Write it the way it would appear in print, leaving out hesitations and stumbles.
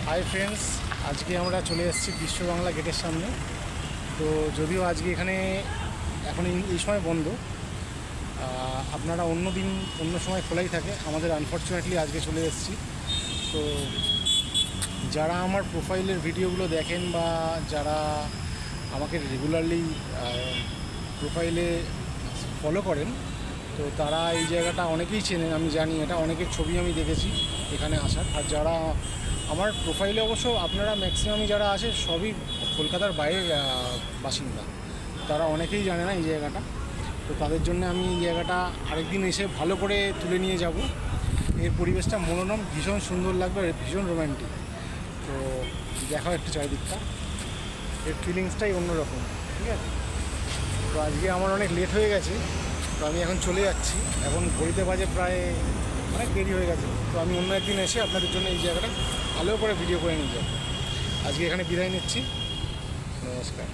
Hi friends, আজকে আমরা চলে এসেছি বিশ্ব বাংলা গেটের সামনে। তো যদিও আজকে এখানে এখন এই সময় বন্ধ, আপনারা অন্য দিন অন্য সময় খোলাই থাকে, আমাদের আনফর্চুনেটলি আজকে চলে এসেছি। তো যারা আমার প্রোফাইলের ভিডিওগুলো দেখেন বা যারা আমাকে রেগুলারলি প্রোফাইলে ফলো করেন, তো তারা এই জায়গাটা অনেকেই চেনেন, আমি জানি এটা, অনেকের ছবি আমি দেখেছি এখানে আসার। আর যারা আমার প্রোফাইলে অবশ্য আপনারা ম্যাক্সিমামই যারা আসে সবই কলকাতার বাইরের বাসিন্দা, তারা অনেকেই জানে না এই জায়গাটা। তো তাদের জন্য আমি এই জায়গাটা আরেকদিন এসে ভালো করে তুলে নিয়ে যাব। এর পরিবেশটা মনোরম, ভীষণ সুন্দর লাগবে, ভীষণ রোম্যান্টিক। তো দেখাও একটু চারিদিকটা, এর ফিলিংসটাই অন্যরকম, ঠিক আছে। তো আজকে আমার অনেক লেট হয়ে গেছে, তো আমি এখন চলে যাচ্ছি। এখন ঘড়িতে বাজে প্রায় অনেক দেরি হয়ে গেছে। তো আমি অন্য একদিন এসে আপনাদের জন্য এই জায়গাটা ভালো করে ভিডিও করে নিয়ে যাব। আজকে এখানে বিদায় নিচ্ছি, নমস্কার।